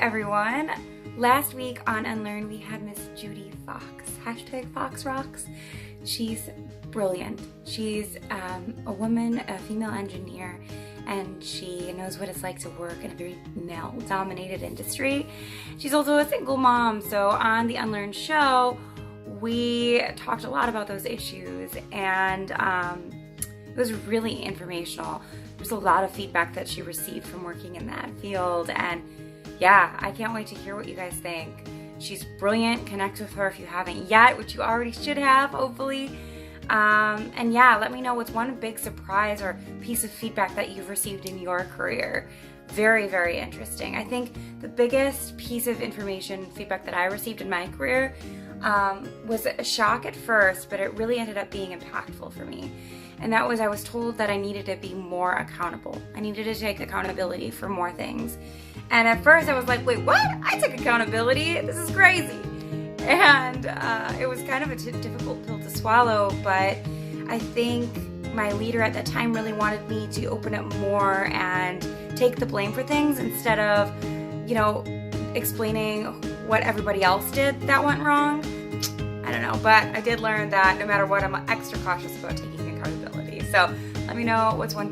everyone. Last week on UnLearn, we had Miss Judi Fox, #FoxRocks. She's brilliant. She's a woman, a female engineer, and she knows what it's like to work in a very male-dominated industry. She's also a single mom, so on the UnLearn show, we talked a lot about those issues, and it was really informational. There's a lot of feedback that she received from working in that field, and yeah, I can't wait to hear what you guys think. She's brilliant. Connect with her if you haven't yet, which you already should have, hopefully. And yeah, let me know what's one big surprise or piece of feedback that you've received in your career. Very, very interesting. I think the biggest piece of information, feedback that I received in my career was a shock at first, but it really ended up being impactful for me. And that was, I was told that I needed to be more accountable. I needed to take accountability for more things. And at first I was like, wait, what? I took accountability? This is crazy. And it was kind of a difficult pill to swallow, but I think my leader at that time really wanted me to open up more and take the blame for things instead of, you know, explaining what everybody else did that went wrong. I don't know, but I did learn that no matter what, I'm extra cautious about taking accountability. So let me know what's one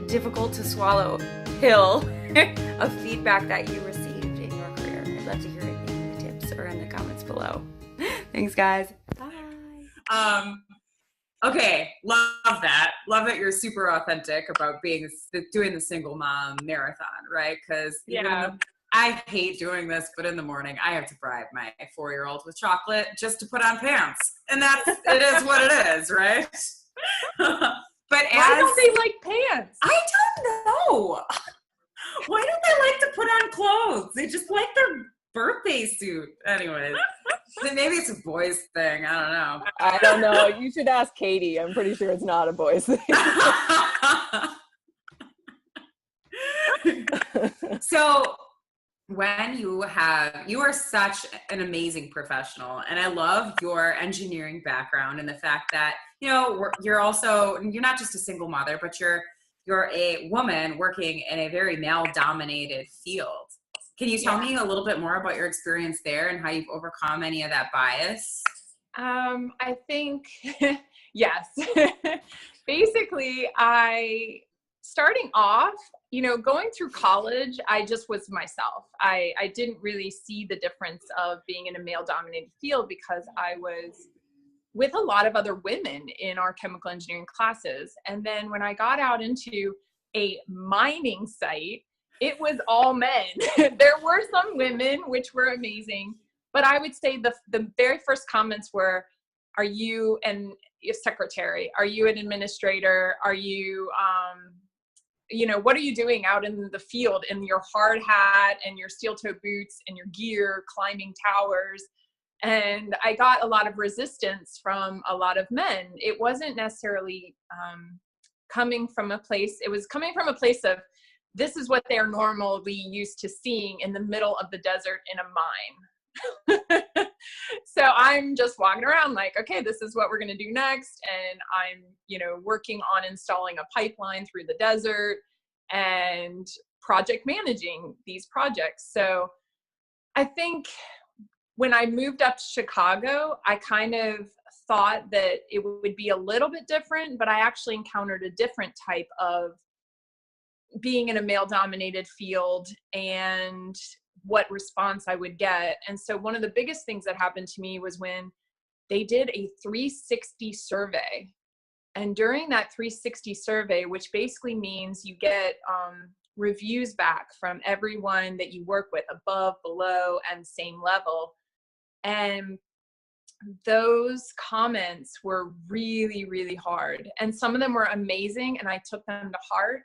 difficult to swallow pill of feedback that you received in your career. I'd love to hear it in the tips or in the comments below. Thanks, guys. Bye. Okay, love that. Love that you're super authentic about doing the single mom marathon, right? Because I hate doing this, but in the morning I have to bribe my 4-year-old with chocolate just to put on pants, and it is what it is, right? But why don't they like pants? I don't know. Why don't they like to put on clothes? They just like their birthday suit. Anyways, maybe it's a boys thing. I don't know. You should ask Katie. I'm pretty sure it's not a boys thing. So when you are such an amazing professional, and I love your engineering background and the fact that, you know, you're not just a single mother, but you're a woman working in a very male-dominated field. Can you tell me a little bit more about your experience there and how you've overcome any of that bias? I think, yes. Basically, starting off, you know, going through college, I just was myself. I didn't really see the difference of being in a male-dominated field because I was with a lot of other women in our chemical engineering classes. And then when I got out into a mining site, it was all men. There were some women, which were amazing, but I would say the very first comments were, are you a secretary? Are you an administrator? Are you, you know, what are you doing out in the field in your hard hat and your steel toe boots and your gear climbing towers? And I got a lot of resistance from a lot of men. It wasn't necessarily coming from a place, it was coming from a place of, this is what they're normally used to seeing in the middle of the desert in a mine. So I'm just walking around like, okay, this is what we're going to do next. And I'm, you know, working on installing a pipeline through the desert and project managing these projects. So I think when I moved up to Chicago, I kind of thought that it would be a little bit different, but I actually encountered a different type of being in a male-dominated field and what response I would get. And so one of the biggest things that happened to me was when they did a 360 survey. And during that 360 survey, which basically means you get reviews back from everyone that you work with, above, below, and same level. And those comments were really, really hard. And some of them were amazing, and I took them to heart.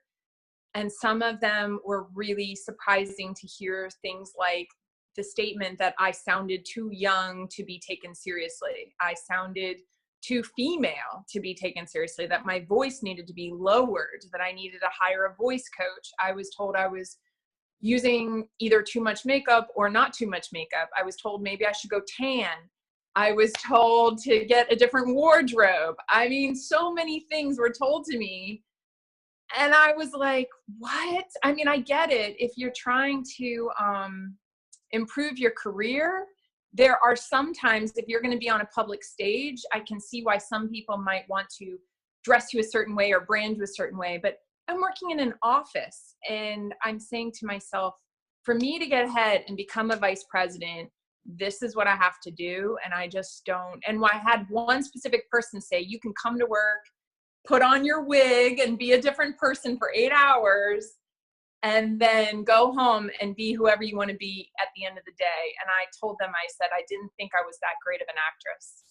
And some of them were really surprising to hear, things like the statement that I sounded too young to be taken seriously. I sounded too female to be taken seriously, that my voice needed to be lowered, that I needed to hire a voice coach. I was told I was using either too much makeup or not too much makeup. I was told maybe I should go tan. I was told to get a different wardrobe. I mean, so many things were told to me And I was like, what? I mean, I get it. If you're trying to improve your career, there are sometimes, if you're going to be on a public stage, I can see why some people might want to dress you a certain way or brand you a certain way. But I'm working in an office, and I'm saying to myself, for me to get ahead and become a vice president, this is what I have to do. And I just don't. And I had one specific person say, you can come to work, put on your wig and be a different person for 8 hours, and then go home and be whoever you want to be at the end of the day. And I told them, I said, I didn't think I was that great of an actress.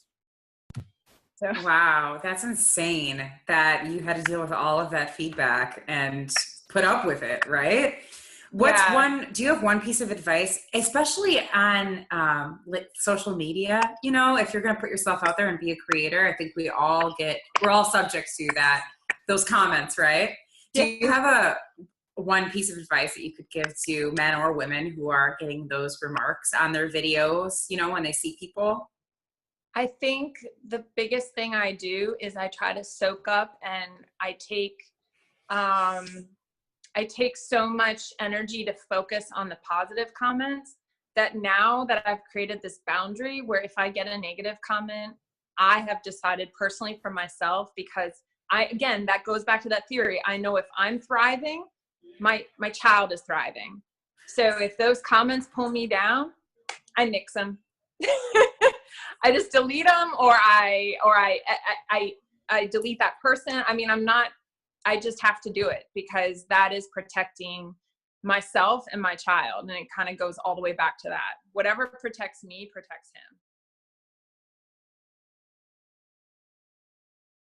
So. Wow, that's insane that you had to deal with all of that feedback and put up with it, right? Do you have one piece of advice, especially on social media? You know, if you're going to put yourself out there and be a creator, I think we're all subject to those comments, right? Do you have one piece of advice that you could give to men or women who are getting those remarks on their videos, you know, when they see people? I think the biggest thing I do is I try to soak up, and I take so much energy to focus on the positive comments that now that I've created this boundary where if I get a negative comment, I have decided personally for myself, because again, that goes back to that theory. I know if I'm thriving, my child is thriving. So if those comments pull me down, I nix them. I just delete them, or I delete that person. I mean, I just have to do it, because that is protecting myself and my child. And it kind of goes all the way back to that. Whatever protects me protects him.